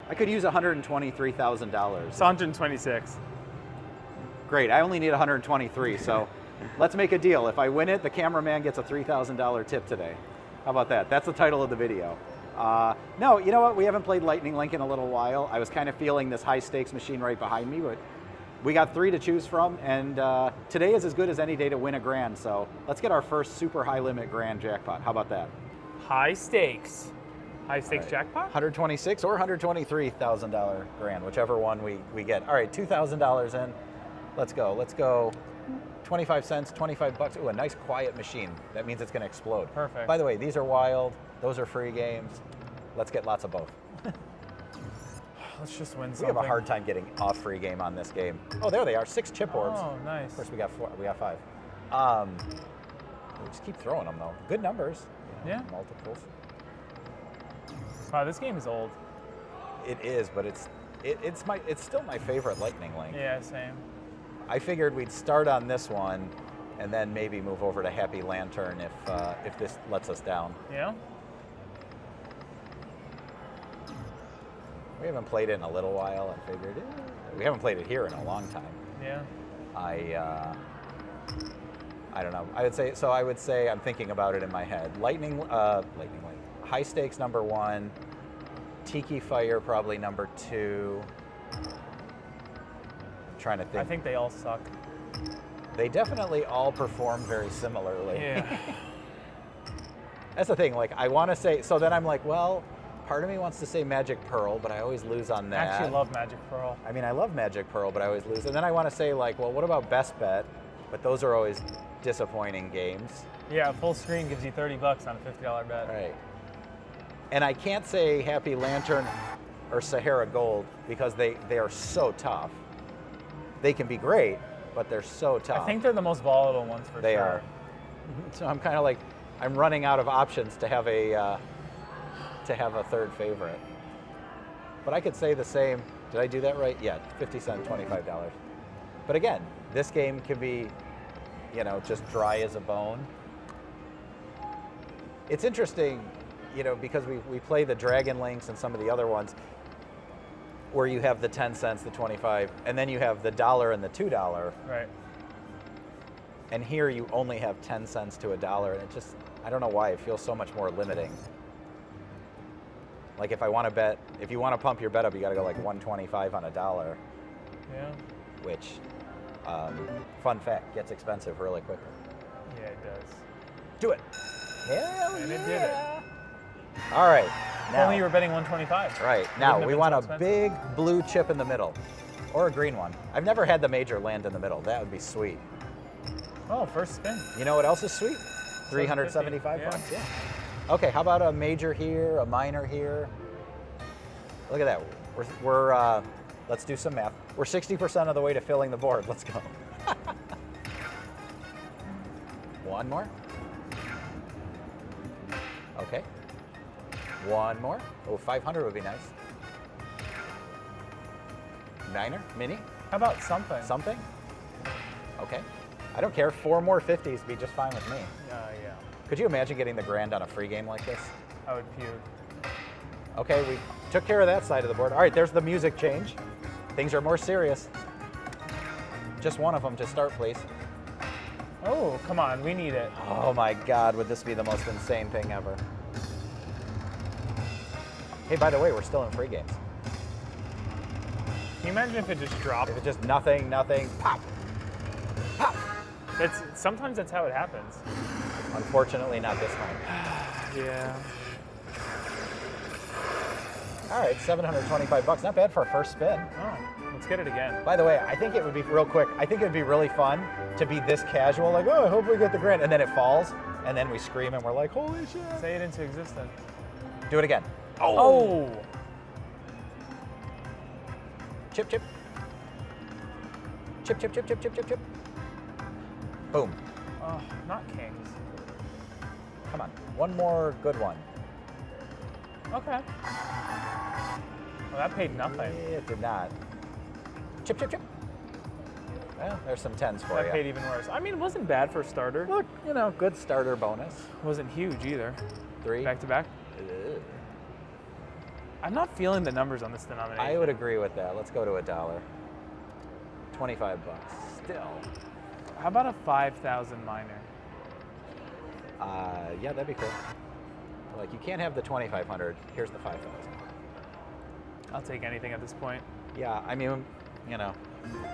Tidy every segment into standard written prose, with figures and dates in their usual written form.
I could use $123,000. It's 126. Great, I only need 123, so let's make a deal. If I win it, the cameraman gets a $3,000 tip today. How about that? That's the title of the video. No, you know what? We haven't played Lightning Link in a little while. I was kind of feeling this high stakes machine right behind me, but we got 3 to choose from, and today is as good as any day to win a grand, so let's get our first super high limit grand jackpot. How about that? High stakes. High stakes jackpot? $126 or $123,000 grand, whichever one we get. All right, $2,000 in. Let's go. Let's go. 25 cents, 25 bucks. Ooh, a nice quiet machine. That means it's going to explode. Perfect. By the way, these are wild. Those are free games. Let's get lots of both. Let's just win something. We have a hard time getting a free game on this game. Oh, there they are. 6 chipboards. Oh, nice. Of course, we got 4. We got 5. We just keep throwing them though. Good numbers. Yeah. Multiples. Wow, this game is old. It is, but it's still my favorite Lightning Link. Yeah, same. I figured we'd start on this one, and then maybe move over to Happy Lantern if this lets us down. Yeah. We haven't played it in a little while. I figured we haven't played it here in a long time. Yeah. I don't know. I would say I'm thinking about it in my head. Lightning Link, high stakes number 1, Tiki Fire probably number 2. Trying to think. I think they all suck. They definitely all perform very similarly. Yeah. That's the thing. Like I want to say. So then I'm like, well, part of me wants to say Magic Pearl, but I always lose on that. I actually love Magic Pearl. I mean, I love Magic Pearl, but I always lose. And then I want to say like, well, what about Best Bet? But those are always disappointing games. Yeah, full screen gives you 30 bucks on a $50 bet. Right. And I can't say Happy Lantern or Sahara Gold because they are so tough. They can be great, but they're so tough. I think they're the most volatile ones for sure. They are. So I'm kind of like, I'm running out of options to have a third favorite. But I could say the same. Did I do that right? Yeah, 50 cents, $25. But again, this game can be, just dry as a bone. It's interesting, because we play the Dragon Links and some of the other ones where you have the 10 cents, the 25, and then you have the $1 and the $2. Right. And here you only have 10 cents to $1, and it just, I don't know why, it feels so much more limiting. Like if you want to pump your bet up, you got to go like 125 on $1. Yeah. Which, fun fact, gets expensive really quickly. Yeah, it does. Do it. Hell And yeah. it did it. All right. If Now, only you were betting 125. right. It Now, wouldn't we have want been a so big blue chip in the middle. Or a green one. I've never had the major land in the middle. That would be sweet. Oh, first spin. You know what else is sweet? 375 yeah. bucks. Yeah. Okay, how about a major here, a minor here? Look at that. We're let's do some math. We're 60% of the way to filling the board. Let's go. One more. Okay. One more. Oh, 500 would be nice. Minor? Mini? How about something? Something? Okay. I don't care. 4 more 50s would be just fine with me. Yeah. Could you imagine getting the grand on a free game like this? I would puke. Okay, we took care of that side of the board. All right, there's the music change. Things are more serious. Just one of them to start, please. Oh, come on. We need it. Oh my God, would this be the most insane thing ever? Hey, by the way, we're still in free games. Can you imagine if it just dropped? If it's just nothing, pop, pop. Sometimes that's how it happens. Unfortunately, not this time. Yeah. All right, 725 bucks. Not bad for a first spin. Oh, let's get it again. By the way, I think it would be real quick. I think it would be really fun to be this casual, like, oh, I hope we get the grand, and then it falls, and then we scream, and we're like, holy shit. Say it into existence. Do it again. Oh. Chip, chip. Chip, chip, chip, chip, chip, chip, chip. Boom. Oh, not kings. Come on. One more good one. Okay. Well, that paid nothing. It did not. Chip, chip, chip. Well, there's some 10s for That you. paid even worse. I mean, it wasn't bad for a starter. Look, good starter bonus. It wasn't huge either. 3. Back to back. Ugh. I'm not feeling the numbers on this denomination. I would agree with that. Let's go to $1. 25 bucks. Still. How about a 5,000 minor? Yeah, that'd be cool. Like, you can't have the 2,500. Here's the 5,000. I'll take anything at this point. Yeah, I mean, you know,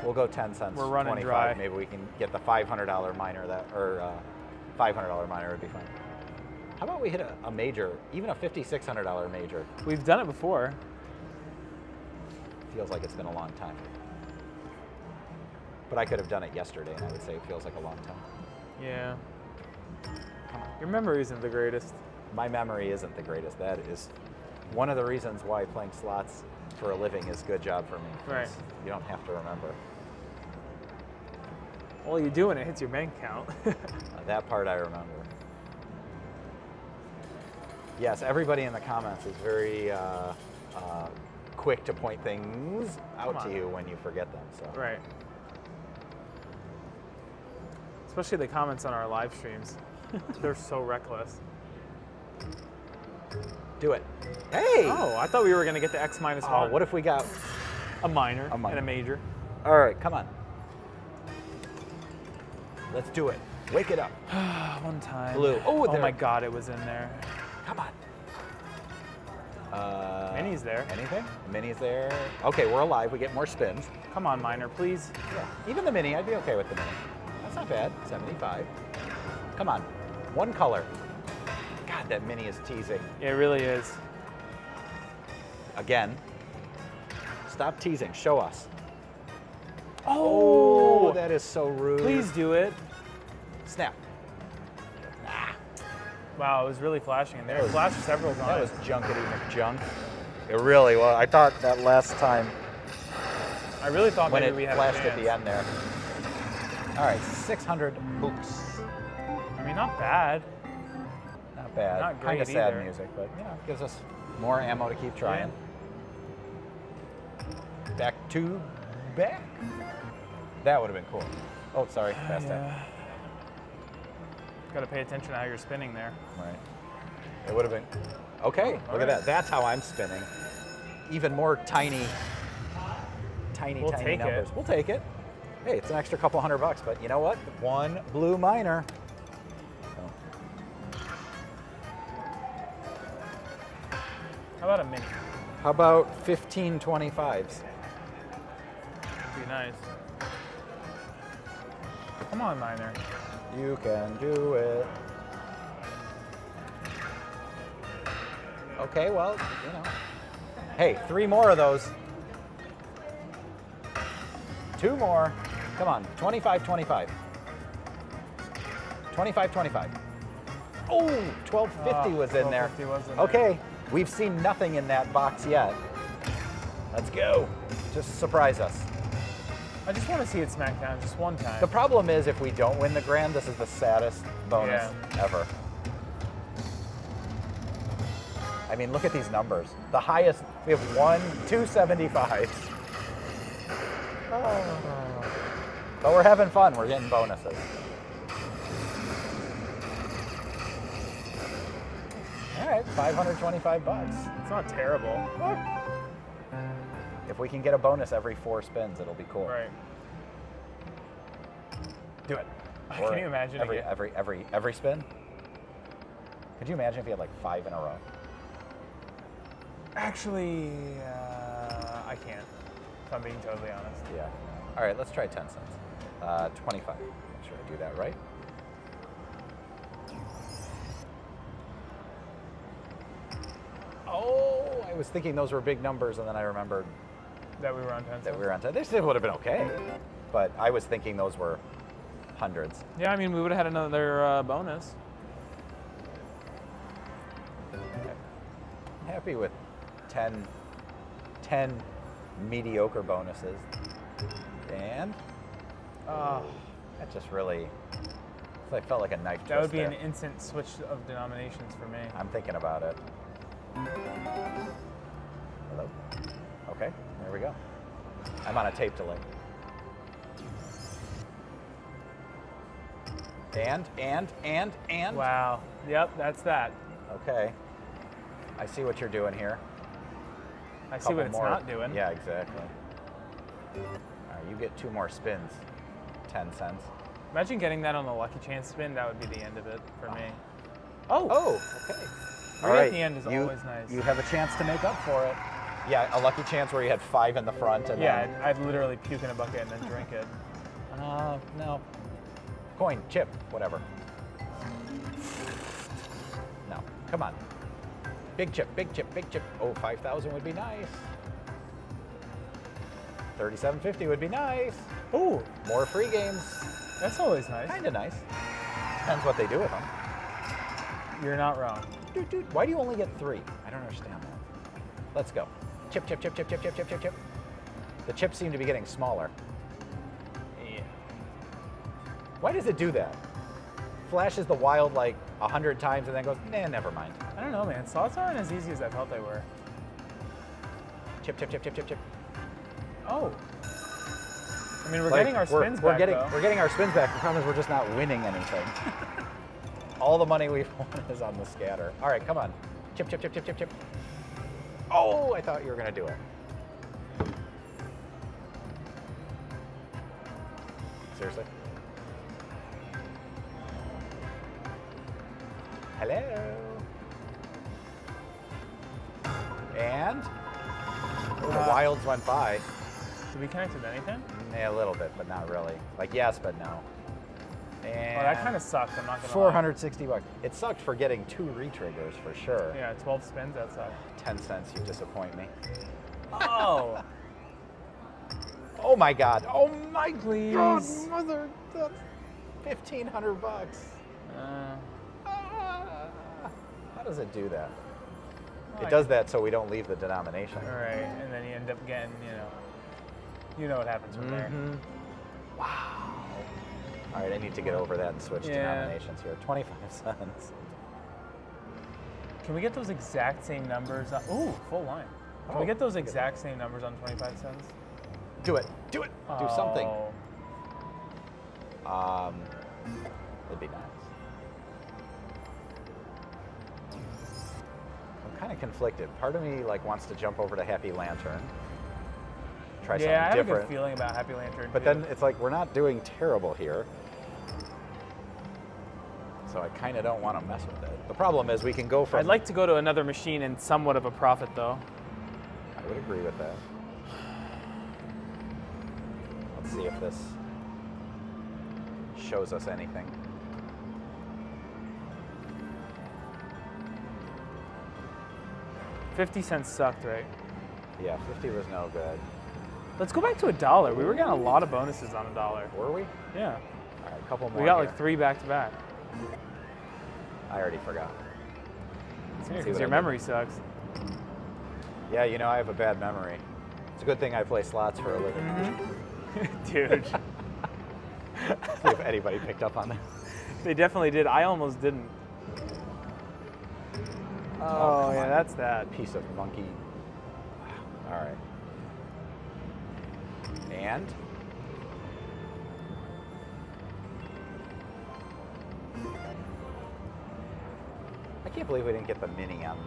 we'll go 10 cents. We're running 25. dry. Maybe we can get the $500 minor or $500 minor would be fine. How about we hit a major, even a $5,600 major? We've done it before. Feels like it's been a long time. But I could have done it yesterday, and I would say it feels like a long time. Yeah. Come on. Your memory isn't the greatest. My memory isn't the greatest. That is one of the reasons why playing slots for a living is a good job for me. Right. You don't have to remember. Well, you do when it hits your bank account. That part I remember. Yes, everybody in the comments is very quick to point things out to you when you forget them. So. Right. Especially the comments on our live streams. They're so reckless. Do it. Hey! Oh, I thought we were going to get the X minus Oh, one. what if we got... A minor, A minor. and a major. All right, come on. Let's do it. Wake it up. One time. Blue. Oh, Oh there. my God, it was in there. Come on. Mini's there. Anything? Mini's there. Okay, we're alive. We get more spins. Come on, minor, please. Yeah. Even the mini, I'd be okay with the mini. That's not bad. 75. Come on. One color. God, that mini is teasing. It really is. Again. Stop teasing. Show us. Oh, that is so rude. please do it. Snap. Wow, it was really flashing in there. It flashed several times. That was junkety McJunk. It really was. I thought that last time I really thought when maybe it we had flashed a at the chance. end there. All right, 600 boots. I mean, not bad. Not bad. Not Kind of great sad either. music, but you know, gives us more ammo to keep trying. Back to back. That would have been cool. Oh, sorry, fast time. Got to pay attention to how you're spinning there. Right. It would have been. Okay, look all at right. that. That's how I'm spinning. Even more tiny We'll tiny take numbers. it. We'll take it. Hey, it's an extra couple $100, but you know what? One blue minor. Oh. How about a mini? How about 1525s? That'd be nice. Come on, minor. You can do it. Okay, well, you know. Hey, 3 more of those. 2 more. Come on, 25-25. 25-25. Oh, 1250 was in there. 1250 was in there. Okay, we've seen nothing in that box yet. Let's go. Just surprise us. I just want to see it smack down just one time. The problem is if we don't win the grand, this is the saddest bonus ever. I mean, look at these numbers. The highest, we have 275. Oh. But we're having fun. We're getting bonuses. All right, 525 bucks. It's not terrible. If we can get a bonus every 4 spins, it'll be cool. Right. Do it. Can you imagine every again? every spin? Could you imagine if you had like 5 in a row? Actually, I can't, if I'm being totally honest. Yeah. All right, let's try 10 cents. 25. Make sure I do that right. Oh, I was thinking those were big numbers, and then I remembered That we were on 10 that cents? we were on 10. This would have been okay, but I was thinking those were hundreds. Yeah, I mean, we would have had another bonus. Happy with 10 mediocre bonuses. And that just really, I felt like a knife twist That would be there. an instant switch of denominations for me. I'm thinking about it. Hello? Okay, there we go. I'm on a tape delay. And. Wow. Yep, that's that. Okay. I see what you're doing here. I see what it's more. not doing. Yeah, exactly. All right, you get 2 more spins. 10 cents. Imagine getting that on the lucky chance spin. That would be the end of it for me. Oh, okay. Right at the end is always nice. You have a chance to make up for it. Yeah, a lucky chance where you had 5 in the front. And yeah, then, I'd literally puke in a bucket and then drink it. no. Coin, chip, whatever. No, come on. Big chip, big chip, big chip. Oh, 5,000 would be nice. 37.50 would be nice. Ooh, More free games. that's always nice. Kind of nice. Depends what they do with them. You're not wrong. Dude, why do you only get 3? I don't understand that. Let's go. Chip, chip, chip, chip, chip, chip, chip, chip, chip. The chips seem to be getting smaller. Yeah. Why does it do that? Flashes the wild like 100 times and then goes, nah, never mind. I don't know, man. Slots aren't as easy as I thought they were. Chip, chip, chip, chip, chip, chip. Oh. I mean, we're Like, getting our spins back, though. We're getting our spins back. The problem is we're just not winning anything. All the money we've won is on the scatter. All right, come on. Chip, chip, chip, chip, chip, chip. Oh, I thought you were going to do it. Seriously? Hello? And? Oh, the wilds went by. Did we connect with anything? Yeah, a little bit, but not really. Like, yes, but no. And Oh, that kind of sucked. I'm not gonna lie. 460 bucks. It sucked for getting 2 retriggers for sure. Yeah, 12 spins. That sucked. 10 cents, you disappoint me. Oh. Oh my God. Oh my Please. God, mother. That's 1,500 bucks. How does it do that? It does that so we don't leave the denomination. All right, and then you end up getting, you know what happens from there. Wow. All right, I need to get over that and switch denominations here. 25 cents. Can we get those exact same numbers? Ooh, full line. Can we get those exact same numbers on 25 cents? Do it. Do it. Do something. Oh. It'd be nice. I'm kind of conflicted. Part of me wants to jump over to Happy Lantern. Try something Yeah, I have different. a good feeling about Happy Lantern. But too. then it's like we're not doing terrible here. So I kind of don't want to mess with it. The problem is we can go from... I'd like to go to another machine and somewhat of a profit, though. I would agree with that. Let's see if this shows us anything. $0.50 sucked, right? Yeah, 50 was no good. Let's go back to $1. We were getting a lot of bonuses on $1. Were we? Yeah. All right, a couple more. We got here. like 3 back to back. I already forgot. Because your memory sucks. Yeah, I have a bad memory. It's a good thing I play slots for a living. Dude. See if anybody picked up on that. They definitely did. I almost didn't. Oh, yeah, that's that. Piece of monkey. All right. And? I can't believe we didn't get the mini on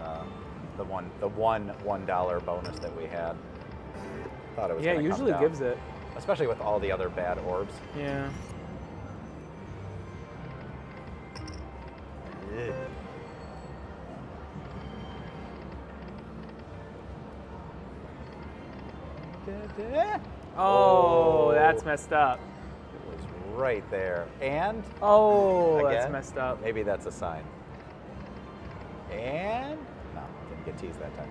the one $1 bonus that we had. Thought it was. Yeah, gonna it come usually down. gives it. Especially with all the other bad orbs. Yeah. Ugh. Oh, that's messed up. It was right there. And? Oh, Again? that's messed up. Maybe that's a sign. And? No, didn't get teased that time.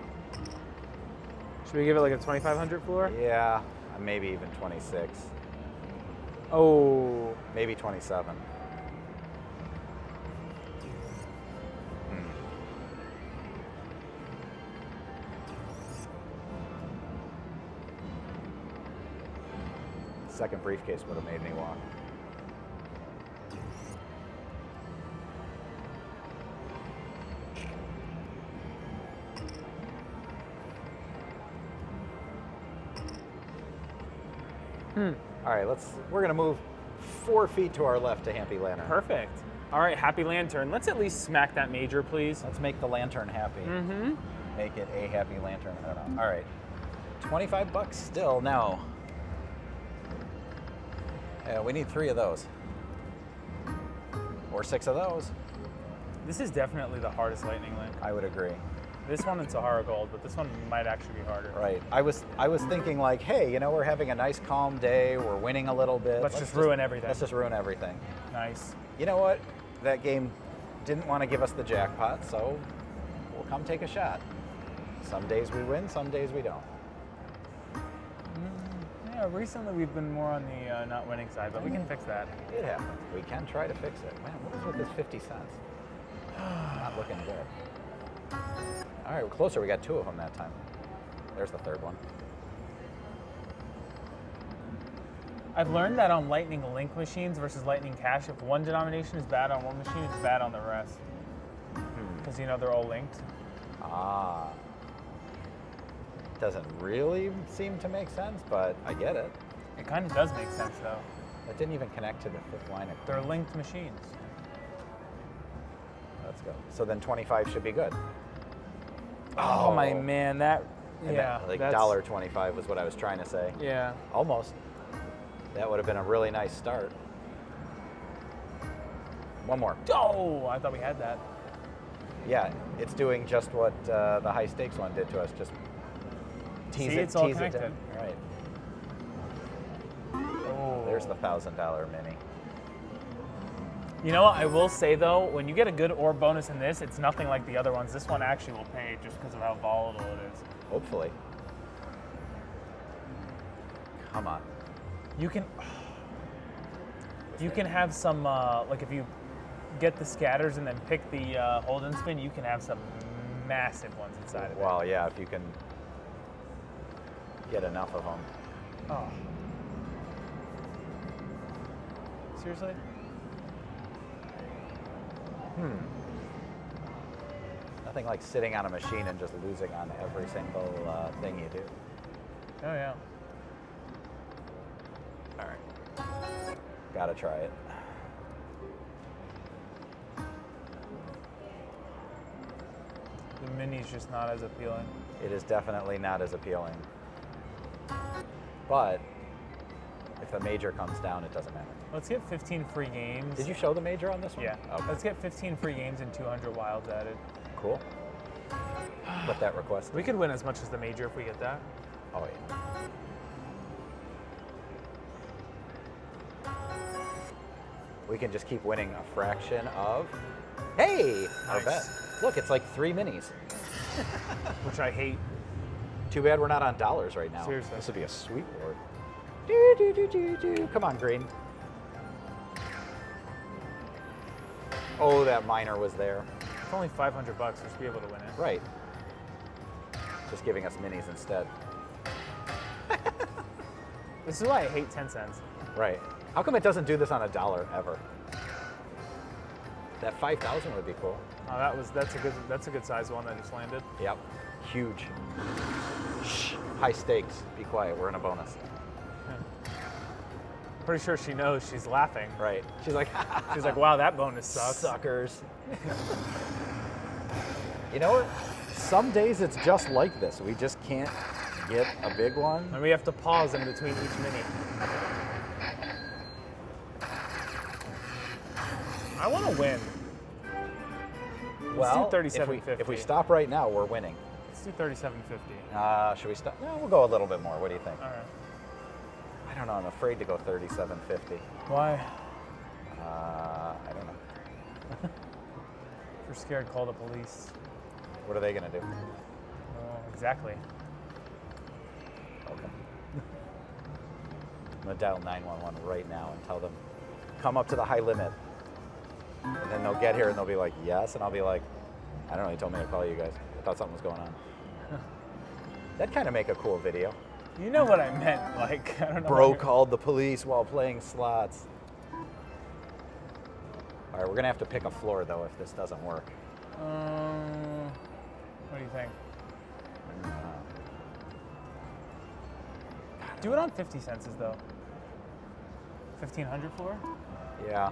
Should we give it like a 2,500 floor? Yeah, maybe even 26. Oh. Maybe 27. Second briefcase would have made me walk. All right, we're gonna move 4 feet to our left to Happy Lantern. Perfect. All right, Happy Lantern. Let's at least smack that major, please. Let's make the lantern happy. Mm-hmm. make it a happy lantern. I don't know. All right. 25 bucks still, no. Yeah, we need 3 of those. Or 6 of those. This is definitely the hardest lightning link. I would agree. This one, it's Sahara Gold, but this one might actually be harder. Right. I was thinking like, hey, you know, we're having a nice calm day. We're winning a little bit. Let's just ruin everything. Let's just ruin everything. Nice. You know what? That game didn't want to give us the jackpot, so we'll come take a shot. Some days we win, some days we don't. Yeah, recently we've been more on the not winning side, but we can fix that. It happens. We can try to fix it. Man, what is with this 50 cents? Not looking good. All right, we're closer. We got 2 of them that time. There's the 3rd one. I've learned that on Lightning Link machines versus Lightning Cash, if one denomination is bad on one machine, it's bad on the rest. Because, you know, they're all linked. Ah. Doesn't really seem to make sense, but I get it. It kind of does make sense, though. That didn't even connect to the 5th line of They're Queens. linked machines. Let's go. So then 25 should be good. Oh, my man, that, And yeah. that, like that's- $1.25 was what I was trying to say. Yeah. Almost. That would have been a really nice start. One more. Oh, I thought we had that. Yeah, it's doing just what the high stakes one did to us. Just tease See, it, it's all tease it connected. in. Right. Oh. There's the $1,000 mini. You know what, I will say though, when you get a good orb bonus in this, it's nothing like the other ones. This one actually will pay just because of how volatile it is. Hopefully. Come on. You can have some, like if you get the scatters and then pick the hold and spin, you can have some massive ones inside of it. Well, yeah, if you can get enough of them. Oh. Seriously? Nothing like sitting on a machine and just losing on every single thing you do. Oh yeah. All right. Gotta try it. The mini's just not as appealing. It is definitely not as appealing. But if the major comes down, it doesn't matter. Let's get 15 free games. Did you show the major on this one? Yeah. Okay. Let's get 15 free games and 200 wilds added. Cool. Put that request. We could win as much as the major if we get that. Oh, yeah. We can just keep winning a fraction of. Hey! Our bet. Nice. Look, it's like 3 minis. Which I hate. Too bad we're not on dollars right now. Seriously. This would be a sweet board. Do, do, do, do, do. Come on, green. Oh, that minor was there. It's only 500 bucks. We should be able to win it. Right. Just giving us minis instead. This is why I hate 10 cents. Right. How come it doesn't do this on $1 ever? That 5,000 would be cool. Oh, that's a good size one that just landed. Yep. Huge. Shh. High stakes. Be quiet. We're in a bonus. Pretty sure she knows. She's laughing. Right. She's like, She's like, wow, that bonus sucks. suckers. You know what? Some days it's just like this. We just can't get a big one. And we have to pause in between each mini. I want to win. Well, Let's do 37.50. if we stop right now, we're winning. Let's do 37.50. Should we stop? No, we'll go a little bit more. What do you think? All right. I don't know. I'm afraid to go 37.50. Why? I don't know. If you're scared, call the police. What are they gonna do? Oh, exactly. Okay. I'm gonna dial 911 right now and tell them, come up to the high limit. And then they'll get here and they'll be like, yes. And I'll be like, I don't know, he told me to call you guys. I thought something was going on. That'd kind of make a cool video. You know what I meant. Like, I don't know. Bro called the police while playing slots. All right, we're gonna have to pick a floor though if this doesn't work. What do you think? Do it on 50 cents though. 1,500 floor? Yeah.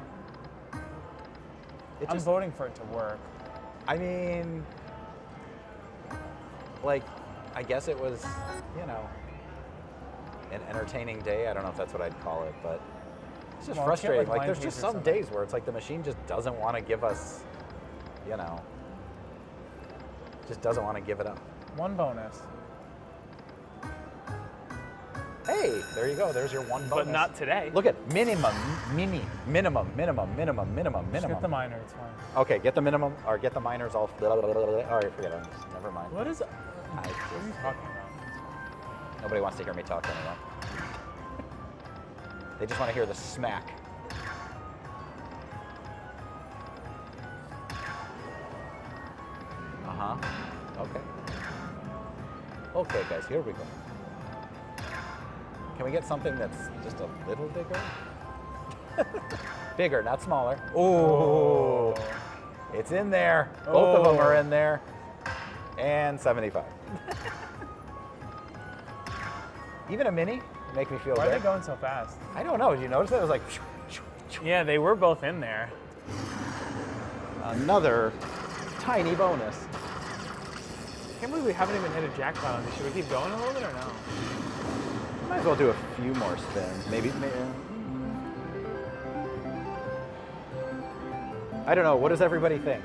I'm voting for it to work. I mean, like, I guess it was, you know, an entertaining day. I don't know if that's what I'd call it, but it's just Well, let's get, frustrating. like, Like, there's line just fees or some something. days where it's like the machine just doesn't want to give us, you know, just doesn't want to give it up. One bonus. Hey, there you go. There's your one bonus. But not today. Look at minimum. Just get the minor, it's fine. Okay, get the minimum or get the minors all. All right, forget it. Never mind. What is... I What are you just, talking about? nobody wants to hear me talk anymore. They just want to hear the smack. Uh-huh. Okay. Okay, guys, here we go. Can we get something that's just a little bigger? Bigger, not smaller. Oh, it's in there. Both of them are in there. And 75. Even a mini make me feel Why are good. they going so fast? I don't know. Did you notice that? It was like Yeah, they were both in there. another tiny bonus. I can't believe we haven't even hit a jackpot on this. Should we keep going a little bit or no? Might as well do a few more spins. Maybe. I don't know. What does everybody think?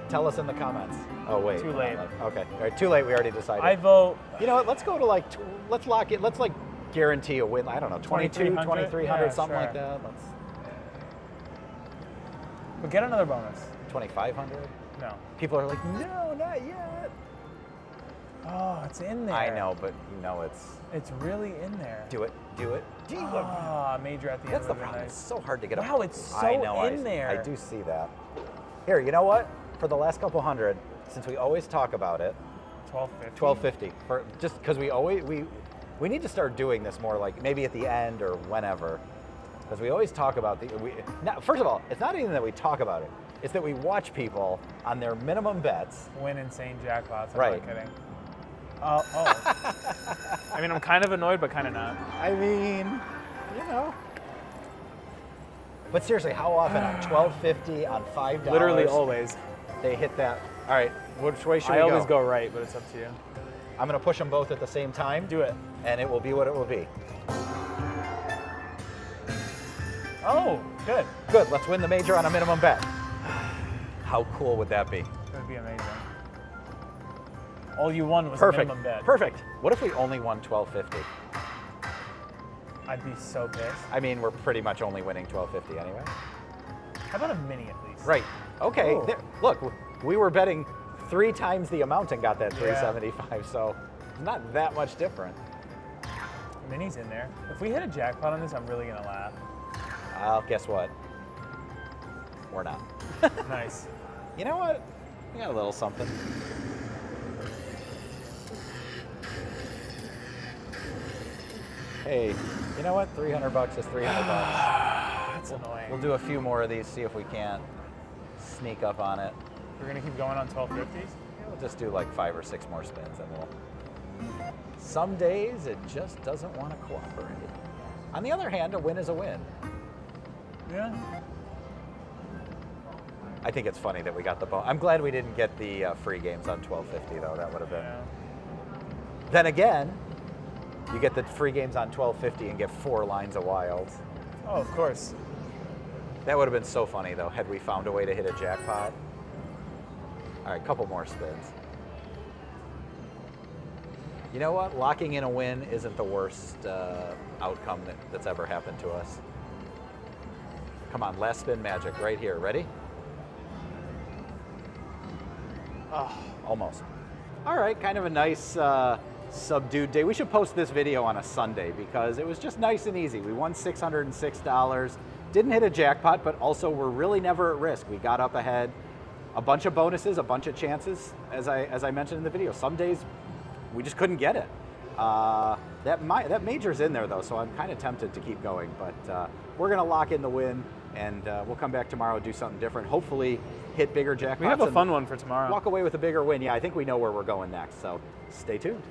Tell us in the comments. Oh wait. Too late. Okay. All right. Too late. We already decided. I vote. You know what? Let's go to like. Let's lock it. Let's like guarantee a win. I don't know. 22, 2300? 2300, Yeah, something like sure. that. Let's. But get another bonus. 2500. No. People are like, no, not yet. Oh, it's in there. I know, but you know it's. It's really in there. Do it. Do it. Do it. Ah, major at the end. That's the would've been problem. It's nice. so hard to get Wow, up. it's so I know, in there. I do see that. Here, you know what? For the last couple hundred, since we always talk about it, 1250. 1250. For just because we need to start doing this more, like maybe at the end or whenever, because we always talk about first of all, it's not even that we talk about it; it's that we watch people on their minimum bets. Win insane jackpots. I'm Right. not kidding. Oh. I mean, I'm kind of annoyed, but kind of not. I mean, you know. But seriously, how often on 1250 on $5? Literally always. They hit that. All right, which way should we I go? always go right, but it's up to you. I'm going to push them both at the same time. Do it. And it will be what it will be. Oh, good. Good, let's win the major on a minimum bet. How cool would that be? It would be amazing. All you won was a Perfect. minimum bet. Perfect. What if we only won 1250? I'd be so pissed. I mean, we're pretty much only winning 1250 anyway. How about a mini at least? Right. Okay. Oh. There, look, we were betting 3 times the amount and got that Yeah. 375, so not that much different. Mini's in there. If we hit a jackpot on this, I'm really gonna laugh. Well, guess what? We're not. Nice. You know what? We got a little something. Hey, you know what? $300 is $300. That's annoying. We'll do a few more of these, see if we can't sneak up on it. We're gonna keep going on 1250s? We'll just do like 5 or 6 more spins and we'll. Some days it just doesn't want to cooperate. On the other hand, a win is a win. Yeah. I think it's funny that we got the bonus. I'm glad we didn't get the free games on 1250 though. That would have been. Yeah. Then again, you get the free games on 1250 and get 4 lines of wilds. Oh, of course. That would have been so funny though, had we found a way to hit a jackpot. All right, couple more spins. You know what? Locking in a win isn't the worst outcome that's ever happened to us. Come on, last spin magic right here. Ready? Oh, almost. All right, kind of a nice subdued day. We should post this video on a Sunday because it was just nice and easy. We won $606. Didn't hit a jackpot, but also we're really never at risk. We got up ahead. A bunch of bonuses, a bunch of chances, as I mentioned in the video. Some days we just couldn't get it. That major's in there though, so I'm kind of tempted to keep going. But we're gonna lock in the win, and we'll come back tomorrow and do something different. Hopefully, hit bigger jackpots. We have a and fun one for tomorrow. walk away with a bigger win. Yeah, I think we know where we're going next. So stay tuned.